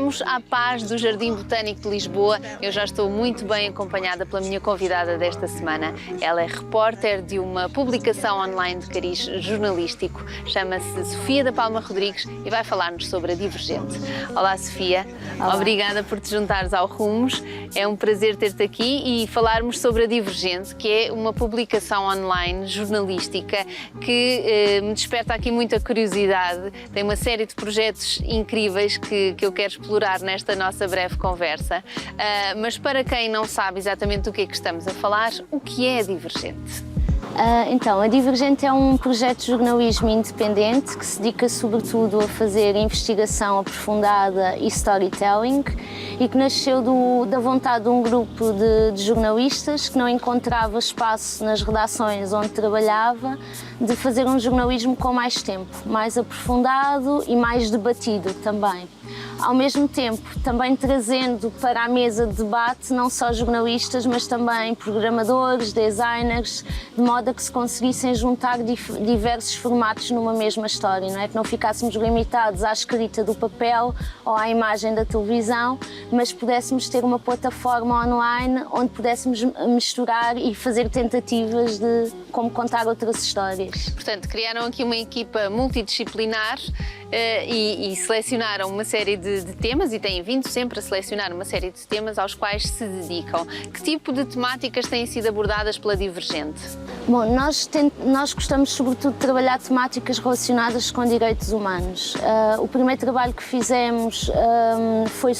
Vamos à paz do Jardim Botânico de Lisboa. Eu já estou muito bem acompanhada pela minha convidada desta semana. Ela é repórter de uma publicação online de cariz jornalístico. Chama-se Sofia da Palma Rodrigues e vai falar-nos sobre a Divergente. Olá, Sofia. Olá. Obrigada por te juntares ao Rumos. É um prazer ter-te aqui e falarmos sobre a Divergente, que é uma publicação online jornalística que me desperta aqui muita curiosidade. Tem uma série de projetos incríveis que eu quero explorar nesta nossa breve conversa. Mas para quem não sabe exatamente do que é que estamos a falar, o que é a Divergente? Então, a Divergente é um projeto de jornalismo independente que se dedica sobretudo a fazer investigação aprofundada e storytelling e que nasceu da vontade de um grupo de jornalistas que não encontrava espaço nas redações onde trabalhava de fazer um jornalismo com mais tempo, mais aprofundado e mais debatido também. Ao mesmo tempo, também trazendo para a mesa de debate não só jornalistas, mas também programadores, designers, de modo a que se conseguissem juntar diversos formatos numa mesma história, não é? Que não ficássemos limitados à escrita do papel ou à imagem da televisão, mas pudéssemos ter uma plataforma online onde pudéssemos misturar e fazer tentativas de como contar outras histórias. Portanto, criaram aqui uma equipa multidisciplinar e selecionaram uma série de temas e têm vindo sempre a selecionar uma série de temas aos quais se dedicam. Que tipo de temáticas têm sido abordadas pela Divergente? Bom, nós gostamos sobretudo de trabalhar temáticas relacionadas com direitos humanos. O primeiro trabalho que fizemos foi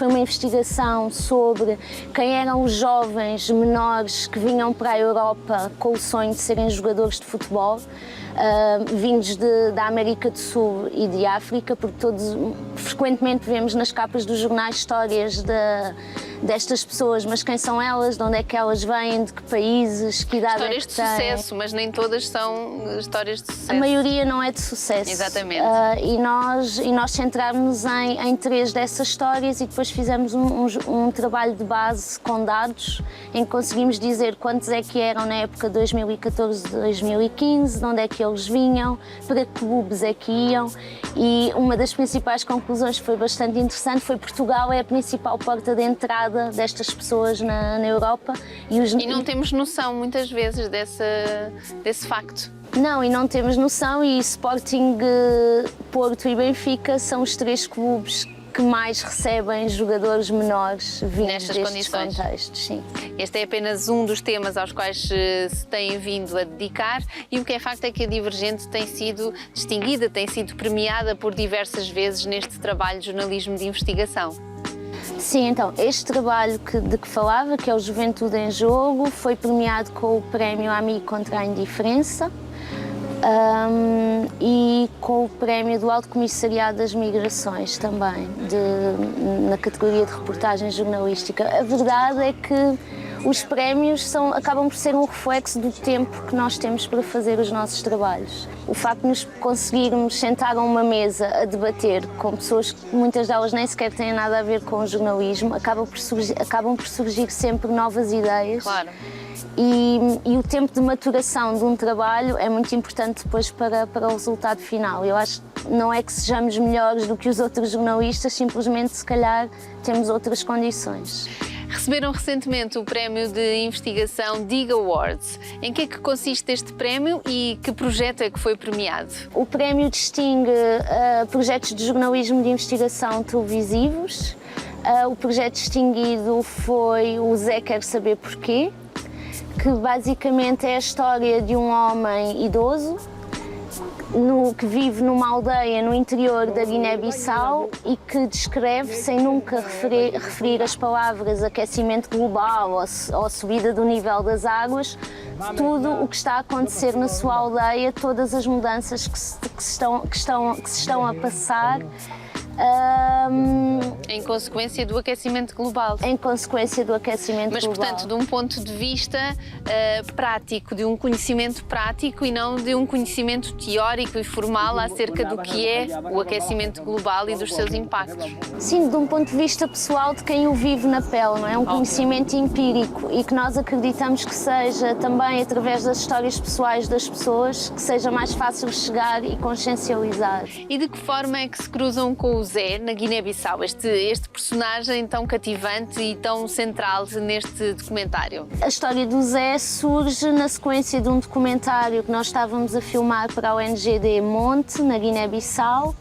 uma investigação sobre quem eram os jovens menores que vinham para a Europa com o sonho de serem jogadores de futebol. Vindos da América do Sul e de África, porque frequentemente vemos nas capas dos jornais histórias destas pessoas, mas quem são elas, de onde é que elas vêm, de que países, que idade histórias é que de sucesso, mas nem todas são histórias de sucesso. A maioria não é de sucesso. Exatamente. E nós centrámos-nos em 3 dessas histórias e depois fizemos um trabalho de base com dados em que conseguimos dizer quantos é que eram na época de 2014-2015, de onde é que eles vinham, para que clubes é que iam, e uma das principais conclusões que foi bastante interessante foi que Portugal é a principal porta de entrada destas pessoas na Europa. E não temos noção muitas vezes desse facto. Não, e não temos noção, e Sporting, Porto e Benfica são os 3 clubes que mais recebem jogadores menores vindos destes contextos. Sim. Este é apenas um dos temas aos quais se têm vindo a dedicar, e o que é facto é que a Divergente tem sido distinguida, tem sido premiada por diversas vezes neste trabalho de jornalismo de investigação. Sim, então, este trabalho de que falava, que é o Juventude em Jogo, foi premiado com o prémio Amigo contra a Indiferença e com o prémio do Alto Comissariado das Migrações também, na categoria de reportagem jornalística. A verdade é que os prémios acabam por ser um reflexo do tempo que nós temos para fazer os nossos trabalhos. O facto de nos conseguirmos sentar a uma mesa a debater com pessoas que muitas delas nem sequer têm nada a ver com o jornalismo, acabam por surgir sempre novas ideias. Claro. E o tempo de maturação de um trabalho é muito importante depois para o resultado final. Eu acho que não é que sejamos melhores do que os outros jornalistas, simplesmente se calhar temos outras condições. Receberam recentemente o prémio de investigação DIG Awards. Em que é que consiste este prémio e que projeto é que foi premiado? O prémio distingue projetos de jornalismo de investigação televisivos. O projeto distinguido foi o Zé Quer Saber Porquê, que basicamente é a história de um homem idoso que vive numa aldeia no interior da Guiné-Bissau e que descreve, sem nunca referir as palavras aquecimento global ou subida do nível das águas, tudo o que está a acontecer na sua aldeia, todas as mudanças que se estão a passar. Em consequência do aquecimento global. Em consequência do aquecimento global. Mas, portanto, de um ponto de vista prático, de um conhecimento prático e não de um conhecimento teórico e formal acerca do que é o aquecimento global e dos seus impactos. Sim, de um ponto de vista pessoal de quem o vive na pele, não é? Um conhecimento empírico e que nós acreditamos que seja também através das histórias pessoais das pessoas que seja mais fácil chegar e consciencializar. E de que forma é que se cruzam com o Zé na Guiné-Bissau, este personagem tão cativante e tão central neste documentário? A história do Zé surge na sequência de um documentário que nós estávamos a filmar para a ONG Monte, na Guiné-Bissau,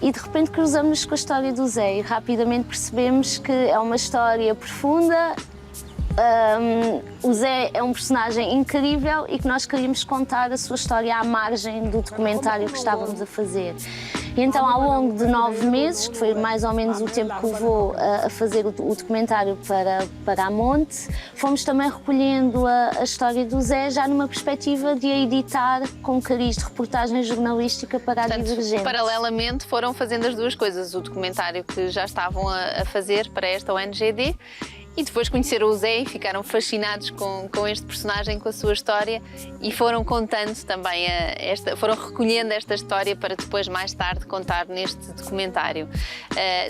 e de repente cruzamos-nos com a história do Zé e rapidamente percebemos que é uma história profunda. O Zé é um personagem incrível e que nós queríamos contar a sua história à margem do documentário que estávamos a fazer. E então, ao longo de 9 meses, que foi mais ou menos o tempo que levou a fazer o documentário para a Monte, fomos também recolhendo a história do Zé já numa perspectiva de a editar com cariz de reportagem jornalística para a Divergente. Paralelamente foram fazendo as duas coisas, o documentário que já estavam a fazer para esta ONGD, e depois conheceram o Zé e ficaram fascinados com este personagem, com a sua história, e foram contando também foram recolhendo esta história para depois, mais tarde, contar neste documentário.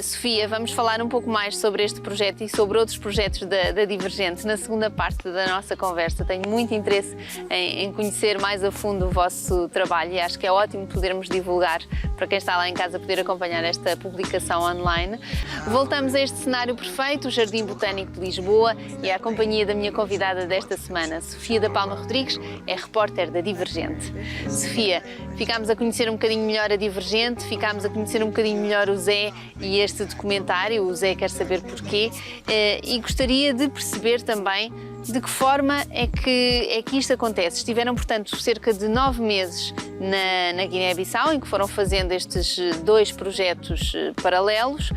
Sofia, vamos falar um pouco mais sobre este projeto e sobre outros projetos da Divergente na segunda parte da nossa conversa. Tenho muito interesse em conhecer mais a fundo o vosso trabalho e acho que é ótimo podermos divulgar para quem está lá em casa poder acompanhar esta publicação online. Voltamos a este cenário perfeito, o Jardim Botânico de Lisboa, e à companhia da minha convidada desta semana, Sofia da Palma Rodrigues, é repórter da Divergente. Sofia, ficámos a conhecer um bocadinho melhor a Divergente, ficámos a conhecer um bocadinho melhor o Zé e este documentário, o Zé Quer Saber Porquê, e gostaria de perceber também de que forma é que isto acontece. Estiveram, portanto, cerca de 9 meses na Guiné-Bissau, em que foram fazendo estes 2 projetos paralelos,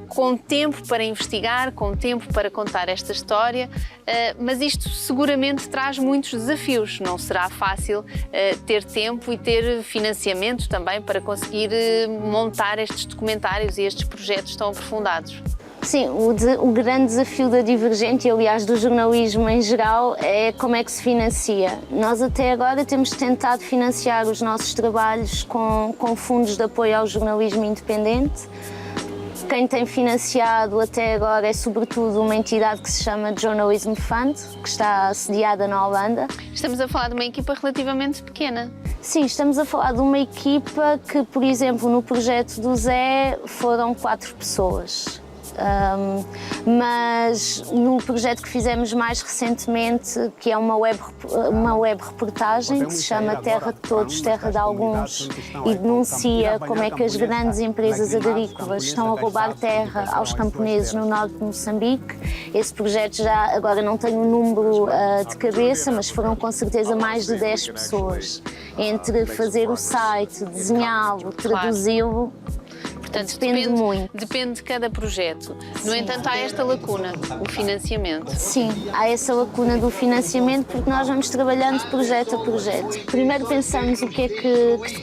com tempo para investigar, com tempo para contar esta história, mas isto seguramente traz muitos desafios. Não será fácil ter tempo e ter financiamento também para conseguir montar estes documentários e estes projetos tão aprofundados. Sim, o grande desafio da Divergente, e aliás do jornalismo em geral, é como é que se financia. Nós até agora temos tentado financiar os nossos trabalhos com fundos de apoio ao jornalismo independente. Quem tem financiado até agora é sobretudo uma entidade que se chama Journalism Fund, que está sediada na Holanda. Estamos a falar de uma equipa relativamente pequena. Sim, estamos a falar de uma equipa que, por exemplo, no projeto do Zé foram 4 pessoas. Mas no projeto que fizemos mais recentemente, que é uma web reportagem que se chama Terra de Todos, Terra de Alguns, e denuncia como é que as grandes empresas agrícolas estão a roubar terra aos camponeses no norte de Moçambique. Esse projeto já agora não tenho o número de cabeça, mas foram com certeza mais de 10 pessoas, entre fazer o site, desenhá-lo, traduzi-lo. Portanto, muito. Depende de cada projeto. No entanto, há esta lacuna, o financiamento. Sim, há essa lacuna do financiamento porque nós vamos trabalhando de projeto a projeto. Primeiro pensamos que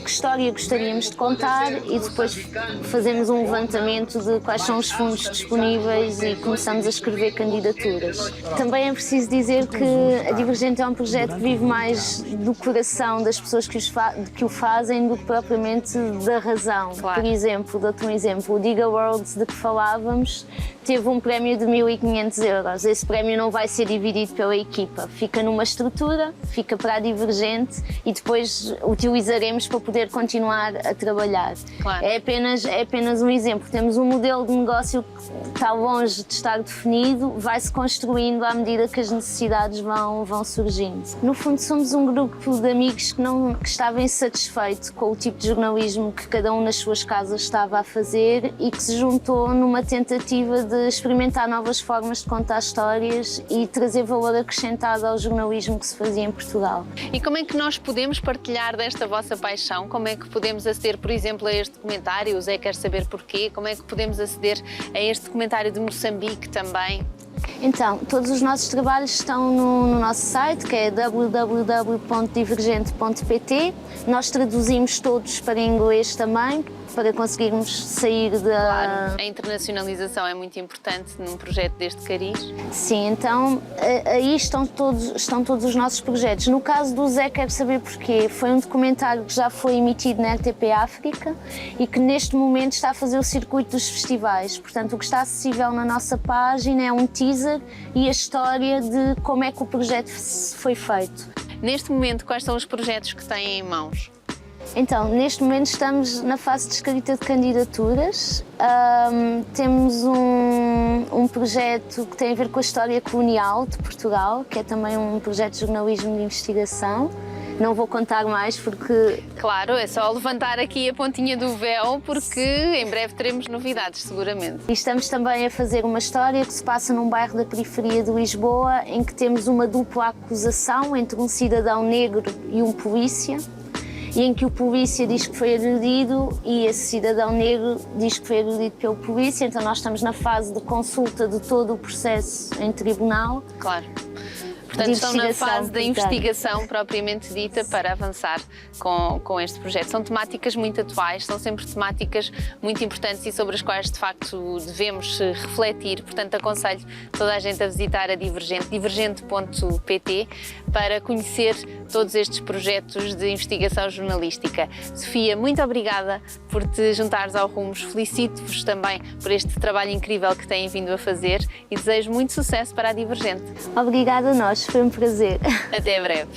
história gostaríamos de contar e depois fazemos um levantamento de quais são os fundos disponíveis e começamos a escrever candidaturas. Também é preciso dizer que a Divergente é um projeto que vive mais do coração das pessoas que o fazem do que propriamente da razão. Claro. Por exemplo, dou-te um exemplo, o Diga World de que falávamos teve um prémio de 1.500 euros. Esse prémio não vai ser dividido pela equipa, fica numa estrutura, fica para a Divergente e depois utilizaremos para poder continuar a trabalhar. Claro. É apenas um exemplo. Temos um modelo de negócio que está longe de estar definido, vai-se construindo à medida que as necessidades vão surgindo. No fundo, somos um grupo de amigos que estava insatisfeito com o tipo de jornalismo que cada um nas suas casas estava a fazer e que se juntou numa tentativa de experimentar novas formas de contar histórias e trazer valor acrescentado ao jornalismo que se fazia em Portugal. E como é que nós podemos partilhar desta vossa paixão? Como é que podemos aceder, por exemplo, a este documentário? O Zé Quer Saber Porquê? Como é que podemos aceder a este documentário de Moçambique também? Então, todos os nossos trabalhos estão no nosso site, que é www.divergente.pt. Nós traduzimos todos para inglês também, para conseguirmos sair da... Claro, a internacionalização é muito importante num projeto deste cariz. Sim, então aí estão todos os nossos projetos. No caso do Zé Quer Saber Porquê, foi um documentário que já foi emitido na RTP África e que neste momento está a fazer o circuito dos festivais. Portanto, o que está acessível na nossa página é um teaser e a história de como é que o projeto foi feito. Neste momento, quais são os projetos que têm em mãos? Então, neste momento estamos na fase de escrita de candidaturas. Temos um projeto que tem a ver com a história colonial de Portugal, que é também um projeto de jornalismo de investigação. Não vou contar mais porque... Claro, é só levantar aqui a pontinha do véu, porque em breve teremos novidades, seguramente. E estamos também a fazer uma história que se passa num bairro da periferia de Lisboa, em que temos uma dupla acusação entre um cidadão negro e um polícia, e em que o polícia diz que foi agredido e esse cidadão negro diz que foi agredido pelo polícia. Então nós estamos na fase de consulta de todo o processo em tribunal. Claro. Portanto, estão na fase da investigação propriamente dita para avançar com este projeto. São temáticas muito atuais, são sempre temáticas muito importantes e sobre as quais, de facto, devemos refletir. Portanto, aconselho toda a gente a visitar a Divergente, divergente.pt, para conhecer todos estes projetos de investigação jornalística. Sofia, muito obrigada por te juntares ao Rumos. Felicito-vos também por este trabalho incrível que têm vindo a fazer e desejo muito sucesso para a Divergente. Obrigada a nós. Foi um prazer. Até breve.